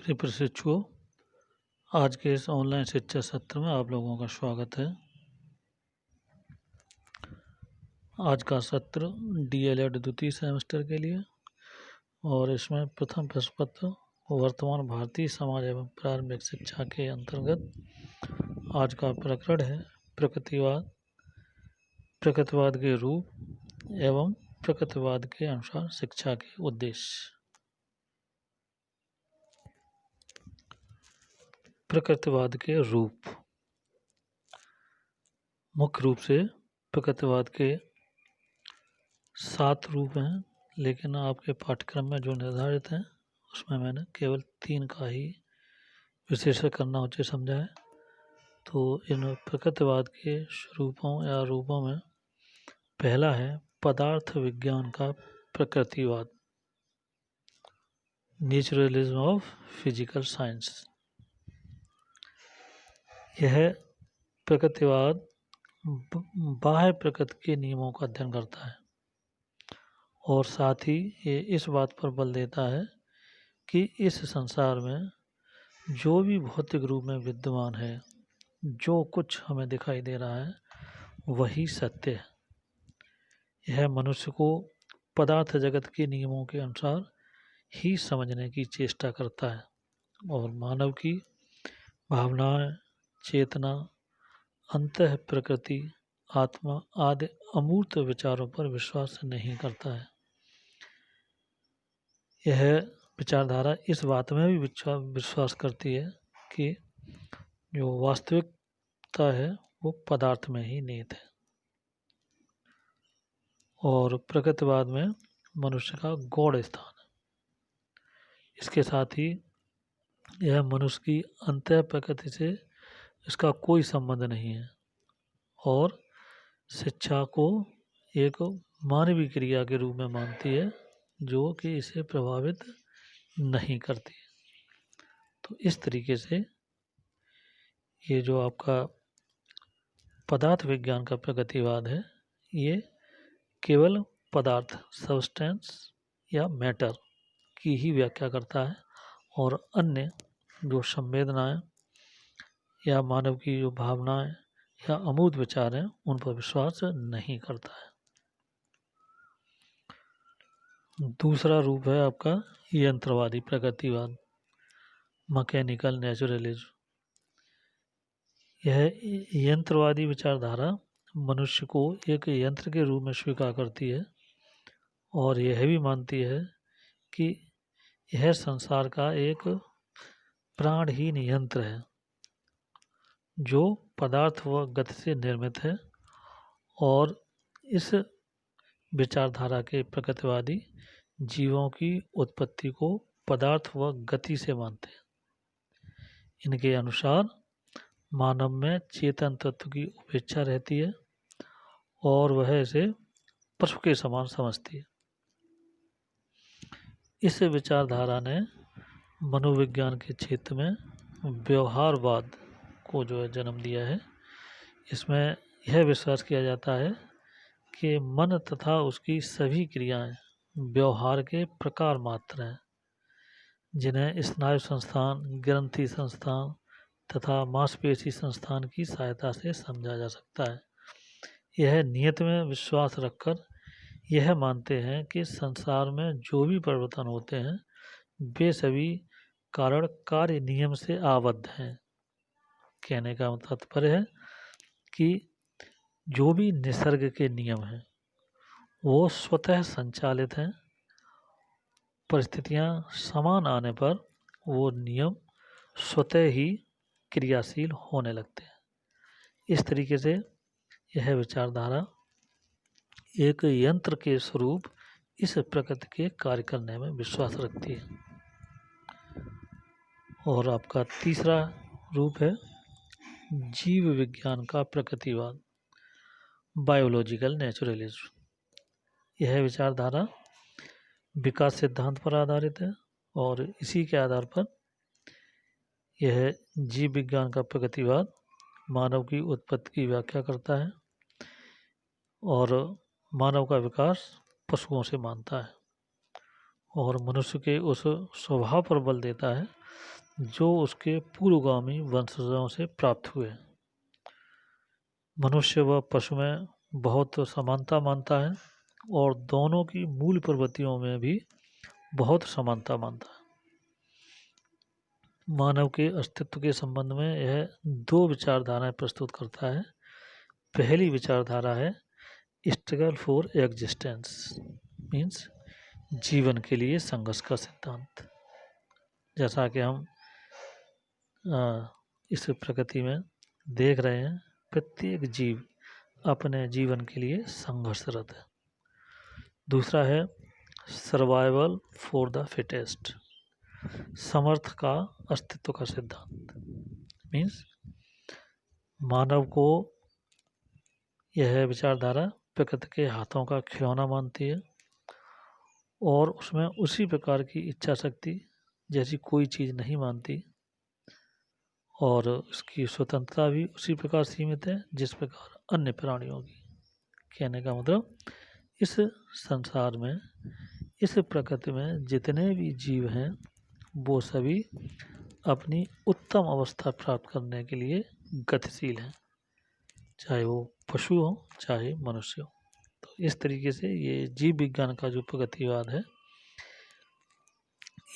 प्रिय प्रशिक्षुओं, आज के इस ऑनलाइन शिक्षा सत्र में आप लोगों का स्वागत है। आज का सत्र डीएलएड द्वितीय सेमेस्टर के लिए और इसमें प्रथम प्रश्न पत्र वर्तमान भारतीय समाज एवं प्रारंभिक शिक्षा के अंतर्गत आज का प्रकरण है प्रकृतिवाद, प्रकृतिवाद के रूप एवं प्रकृतिवाद के अनुसार शिक्षा के उद्देश्य। प्रकृतिवाद के रूप। मुख्य रूप से प्रकृतिवाद के 7 रूप हैं, लेकिन आपके पाठ्यक्रम में जो निर्धारित हैं उसमें मैंने केवल 3 का ही विश्लेषण करना उचित समझा है। तो इन प्रकृतिवाद के स्वरूपों या रूपों में पहला है पदार्थ विज्ञान का प्रकृतिवाद, नेचुरलिज्म ऑफ फिजिकल साइंस। यह प्रकृतिवाद बाह्य प्रकृति के नियमों का अध्ययन करता है और साथ ही ये इस बात पर बल देता है कि इस संसार में जो भी भौतिक रूप में विद्यमान है, जो कुछ हमें दिखाई दे रहा है वही सत्य है। यह मनुष्य को पदार्थ जगत के नियमों के अनुसार ही समझने की चेष्टा करता है और मानव की भावनाएं, चेतना, अंतः प्रकृति, आत्मा आदि अमूर्त विचारों पर विश्वास नहीं करता है। यह विचारधारा इस बात में भी विश्वास करती है कि जो वास्तविकता है वो पदार्थ में ही निहित है और प्रकृतिवाद में मनुष्य का गौण स्थान है। इसके साथ ही यह मनुष्य की अंतः प्रकृति से इसका कोई संबंध नहीं है और शिक्षा को एक मानवीय क्रिया के रूप में मानती है जो कि इसे प्रभावित नहीं करती। तो इस तरीके से ये जो आपका पदार्थ विज्ञान का प्रगतिवाद है, ये केवल पदार्थ, सब्सटेंस या मैटर की ही व्याख्या करता है और अन्य जो संवेदनाएं या मानव की जो भावनाएं या अमूर्त विचार हैं उन पर विश्वास नहीं करता है। दूसरा रूप है आपका यंत्रवादी प्रकृतिवाद, मैकेनिकल नेचुरलिज्म। यह यंत्रवादी विचारधारा मनुष्य को एक यंत्र के रूप में स्वीकार करती है और यह भी मानती है कि यह संसार का एक प्राणहीन यंत्र है जो पदार्थ व गति से निर्मित है और इस विचारधारा के प्रकृतिवादी जीवों की उत्पत्ति को पदार्थ व गति से मानते हैं। इनके अनुसार मानव में चेतन तत्व की उपेक्षा रहती है और वह इसे पशु के समान समझती है। इस विचारधारा ने मनोविज्ञान के क्षेत्र में व्यवहारवाद को जो है जन्म दिया है। इसमें यह विश्वास किया जाता है कि मन तथा उसकी सभी क्रियाएं व्यवहार के प्रकार मात्र हैं, जिन्हें स्नायु संस्थान, ग्रंथि संस्थान तथा मांसपेशी संस्थान की सहायता से समझा जा सकता है। यह नियत में विश्वास रखकर यह मानते हैं कि संसार में जो भी परिवर्तन होते हैं वे सभी कारण कार्य नियम से आबद्ध हैं। कहने का तात्पर्य है कि जो भी निसर्ग के नियम हैं वो स्वतः संचालित हैं। परिस्थितियां समान आने पर वो नियम स्वतः ही क्रियाशील होने लगते हैं। इस तरीके से यह विचारधारा एक यंत्र के स्वरूप इस प्रकृति के कार्य करने में विश्वास रखती है। और आपका तीसरा रूप है जीव विज्ञान का प्रकृतिवाद, बायोलॉजिकल नेचुरलिज्म। यह विचारधारा विकास सिद्धांत पर आधारित है और इसी के आधार पर यह जीव विज्ञान का प्रकृतिवाद मानव की उत्पत्ति की व्याख्या करता है और मानव का विकास पशुओं से मानता है और मनुष्य के उस स्वभाव पर बल देता है जो उसके पूर्वगामी वंशजों से प्राप्त हुए। मनुष्य व पशु में बहुत समानता मानता है और दोनों की मूल प्रवृत्तियों में भी बहुत समानता मानता है। मानव के अस्तित्व के संबंध में यह दो विचारधाराएं प्रस्तुत करता है। पहली विचारधारा है स्ट्रगल फॉर एग्जिस्टेंस, मीन्स जीवन के लिए संघर्ष का सिद्धांत। जैसा कि हम इस प्रकृति में देख रहे हैं, प्रत्येक जीव अपने जीवन के लिए संघर्षरत है। दूसरा है सर्वाइवल फॉर द फिटेस्ट, समर्थ का अस्तित्व का सिद्धांत। मीन्स मानव को यह विचारधारा प्रकृति के हाथों का खिलौना मानती है और उसमें उसी प्रकार की इच्छा शक्ति जैसी कोई चीज़ नहीं मानती और उसकी स्वतंत्रता भी उसी प्रकार सीमित है जिस प्रकार अन्य प्राणियों की। कहने का मतलब इस संसार में, इस प्रकृति में जितने भी जीव हैं वो सभी अपनी उत्तम अवस्था प्राप्त करने के लिए गतिशील हैं, चाहे वो पशु हो चाहे मनुष्य हो। तो इस तरीके से ये जीव विज्ञान का जो प्रगतिवाद है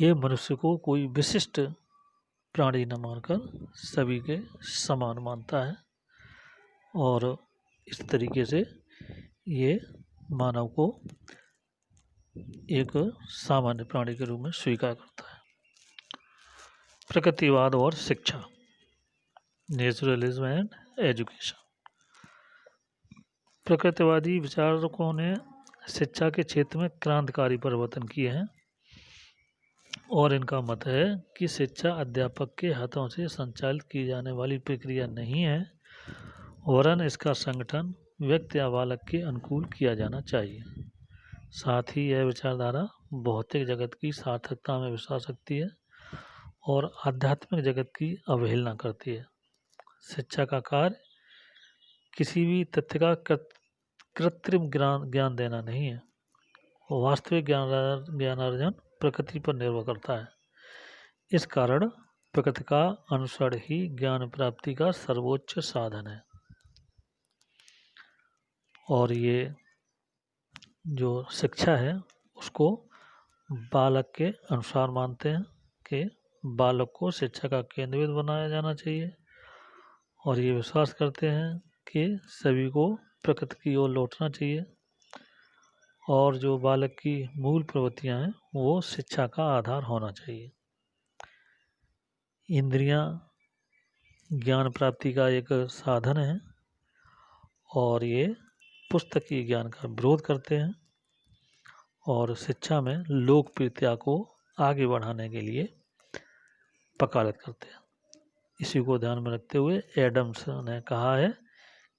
ये मनुष्य को कोई विशिष्ट प्राणी न मानकर सभी के समान मानता है और इस तरीके से ये मानव को एक सामान्य प्राणी के रूप में स्वीकार करता है। प्रकृतिवाद और शिक्षा, नेचुरलिज्म एंड एजुकेशन। प्रकृतिवादी विचारकों ने शिक्षा के क्षेत्र में क्रांतिकारी परिवर्तन किए हैं और इनका मत है कि शिक्षा अध्यापक के हाथों से संचालित की जाने वाली प्रक्रिया नहीं है, वरन इसका संगठन व्यक्ति या बालक के अनुकूल किया जाना चाहिए। साथ ही यह विचारधारा भौतिक जगत की सार्थकता में विश्वास रखती है और आध्यात्मिक जगत की अवहेलना करती है। शिक्षा का कार्य किसी भी तथ्य का कृत्रिम ज्ञान देना नहीं है, वास्तविक ज्ञानार्जन प्रकृति पर निर्भर करता है। इस कारण प्रकृति का अनुसरण ही ज्ञान प्राप्ति का सर्वोच्च साधन है। और ये जो शिक्षा है उसको बालक के अनुसार मानते हैं कि बालक को शिक्षा का केंद्रबिंदु बनाया जाना चाहिए और ये विश्वास करते हैं कि सभी को प्रकृति की ओर लौटना चाहिए और जो बालक की मूल प्रवृत्तियां हैं वो शिक्षा का आधार होना चाहिए। इंद्रियां ज्ञान प्राप्ति का एक साधन है और ये पुस्तकीय ज्ञान का विरोध करते हैं और शिक्षा में लोकप्रियता को आगे बढ़ाने के लिए वकालत करते हैं। इसी को ध्यान में रखते हुए एडम्स ने कहा है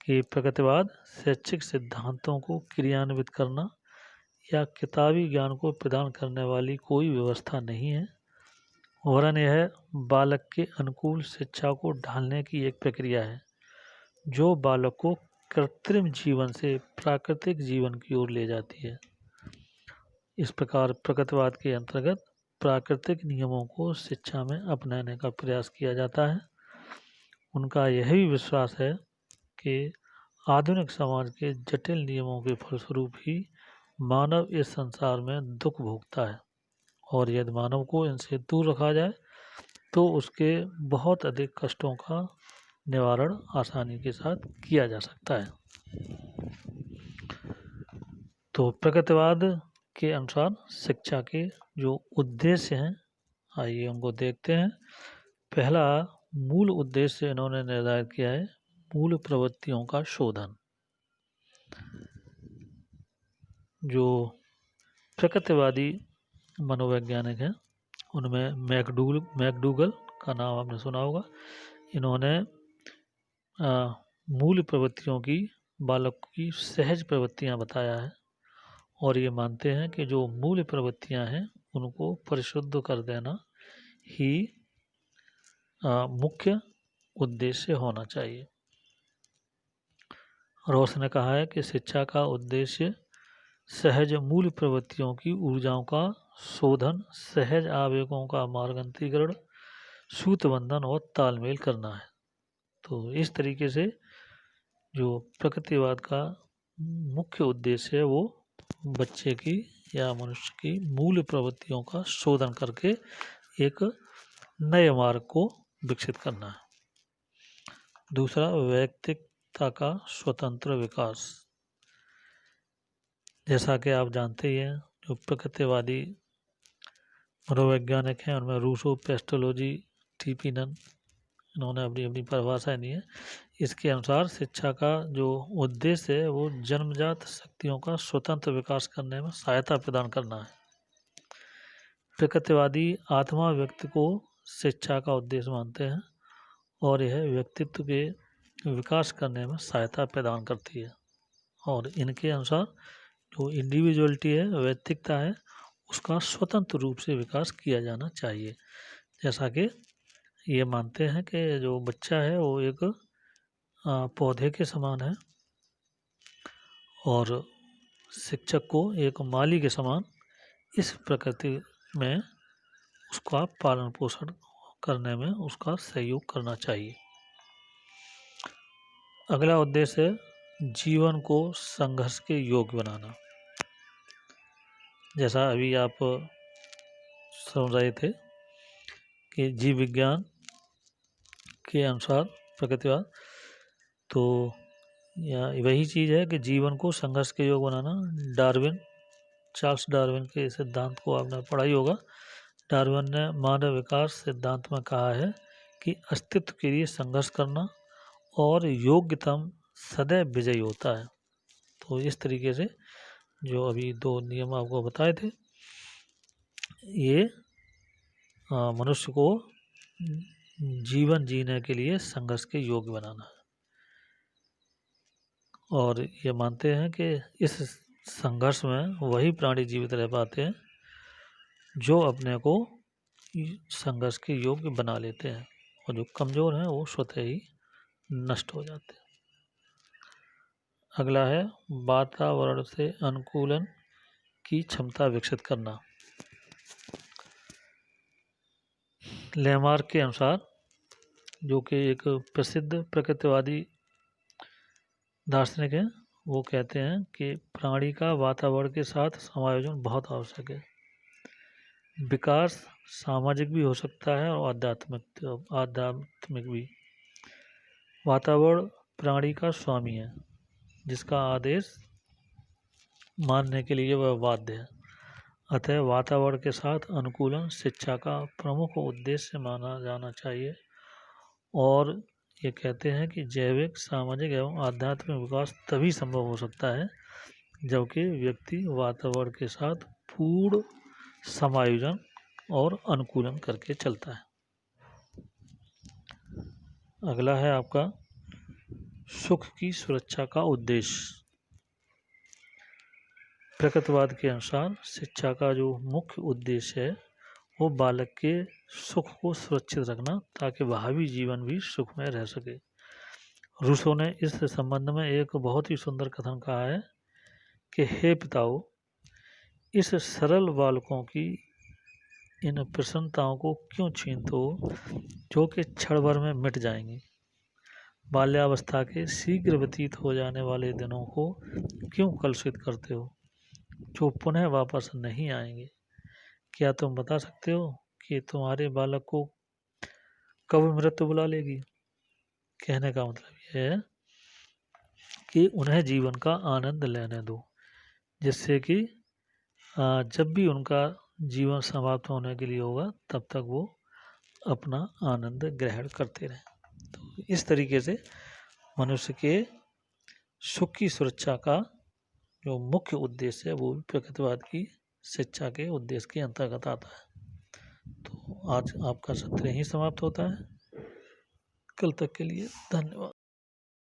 कि प्रकृतिवाद शैक्षिक सिद्धांतों को क्रियान्वित करना या किताबी ज्ञान को प्रदान करने वाली कोई व्यवस्था नहीं है, वरन यह बालक के अनुकूल शिक्षा को ढालने की एक प्रक्रिया है जो बालक को कृत्रिम जीवन से प्राकृतिक जीवन की ओर ले जाती है। इस प्रकार प्रकृतिवाद के अंतर्गत प्राकृतिक नियमों को शिक्षा में अपनाने का प्रयास किया जाता है। उनका यह भी विश्वास है कि आधुनिक समाज के जटिल नियमों के फलस्वरूप ही मानव इस संसार में दुख भोगता है और यदि मानव को इनसे दूर रखा जाए तो उसके बहुत अधिक कष्टों का निवारण आसानी के साथ किया जा सकता है। तो प्रकृतिवाद के अनुसार शिक्षा के जो उद्देश्य हैं आइए उनको देखते हैं। पहला मूल उद्देश्य इन्होंने निर्धारित किया है मूल प्रवृत्तियों का शोधन। जो प्रकृतिवादी मनोवैज्ञानिक हैं उनमें मैकडूगल का नाम आपने सुना होगा। इन्होंने मूल प्रवृत्तियों की बालक की सहज प्रवृत्तियां बताया है और ये मानते हैं कि जो मूल प्रवृत्तियां हैं उनको परिशुद्ध कर देना ही मुख्य उद्देश्य होना चाहिए। रोस ने कहा है कि शिक्षा का उद्देश्य सहज मूल प्रवृत्तियों की ऊर्जाओं का शोधन, सहज आवेगों का मार्गांतरीकरण, सूतबंधन और तालमेल करना है। तो इस तरीके से जो प्रकृतिवाद का मुख्य उद्देश्य है वो बच्चे की या मनुष्य की मूल प्रवृत्तियों का शोधन करके एक नए मार्ग को विकसित करना है। दूसरा, व्यक्तित्व का स्वतंत्र विकास। जैसा कि आप जानते ही हैं, जो प्रकृतिवादी मनोवैज्ञानिक हैं उनमें रूसो, पेस्टोलॉजी, टीपीनन, इन्होंने अपनी अपनी परिभाषाएं दी हैं। इसके अनुसार शिक्षा का जो उद्देश्य है वो जन्मजात शक्तियों का स्वतंत्र विकास करने में सहायता प्रदान करना है। प्रकृतिवादी आत्मा व्यक्ति को शिक्षा का उद्देश्य मानते हैं और यह व्यक्तित्व के विकास करने में सहायता प्रदान करती है। और इनके अनुसार जो इंडिविजुअलिटी है, व्यक्तित्व है, उसका स्वतंत्र रूप से विकास किया जाना चाहिए। जैसा कि ये मानते हैं कि जो बच्चा है वो एक पौधे के समान है और शिक्षक को एक माली के समान इस प्रकृति में उसका पालन पोषण करने में उसका सहयोग करना चाहिए। अगला उद्देश्य है जीवन को संघर्ष के योग्य बनाना। जैसा अभी आप समझ रहे थे कि जीव विज्ञान के अनुसार प्रकृतिवाद, तो या वही चीज़ है कि जीवन को संघर्ष के योग्य बनाना। चार्ल्स डार्विन के सिद्धांत को आपने पढ़ा ही होगा। डार्विन ने मानव विकास सिद्धांत में कहा है कि अस्तित्व के लिए संघर्ष करना और योग्यतम सदैव विजयी होता है। तो इस तरीके से जो अभी 2 नियम आपको बताए थे, ये मनुष्य को जीवन जीने के लिए संघर्ष के योग्य बनाना है। और ये मानते हैं कि इस संघर्ष में वही प्राणी जीवित रह पाते हैं जो अपने को संघर्ष के योग्य बना लेते हैं, और जो कमज़ोर हैं वो स्वतः ही नष्ट हो जाते हैं। अगला है वातावरण से अनुकूलन की क्षमता विकसित करना। लेमार्क के अनुसार, जो कि एक प्रसिद्ध प्रकृतिवादी दार्शनिक हैं, वो कहते हैं कि प्राणी का वातावरण के साथ समायोजन बहुत आवश्यक है। विकास सामाजिक भी हो सकता है और आध्यात्मिक भी। वातावरण प्राणी का स्वामी है जिसका आदेश मानने के लिए वह बाध्य है। अतः वातावरण के साथ अनुकूलन शिक्षा का प्रमुख उद्देश्य माना जाना चाहिए। और ये कहते हैं कि जैविक, सामाजिक एवं आध्यात्मिक विकास तभी संभव हो सकता है जबकि व्यक्ति वातावरण के साथ पूर्ण समायोजन और अनुकूलन करके चलता है। अगला है आपका सुख की सुरक्षा का उद्देश्य। प्रकृतिवाद के अनुसार शिक्षा का जो मुख्य उद्देश्य है वो बालक के सुख को सुरक्षित रखना ताकि भावी जीवन भी सुखमय रह सके। रूसो ने इस संबंध में एक बहुत ही सुंदर कथन कहा है कि हे पिताओं, इस सरल बालकों की इन प्रसन्नताओं को क्यों छीनते हो जो कि क्षण भर में मिट जाएंगी। बाल्यावस्था के शीघ्र व्यतीत हो जाने वाले दिनों को क्यों कलुषित करते हो जो पुनः वापस नहीं आएंगे। क्या तुम बता सकते हो कि तुम्हारे बालक को कब मृत्यु बुला लेगी। कहने का मतलब यह है कि उन्हें जीवन का आनंद लेने दो, जिससे कि जब भी उनका जीवन समाप्त होने के लिए होगा तब तक वो अपना आनंद ग्रहण करते रहें। तो इस तरीके से मनुष्य के सुख की सुरक्षा का जो मुख्य उद्देश्य है वो प्रकृतिवाद की शिक्षा के उद्देश्य के अंतर्गत आता है। तो आज आपका सत्र यहीं समाप्त होता है। कल तक के लिए धन्यवाद।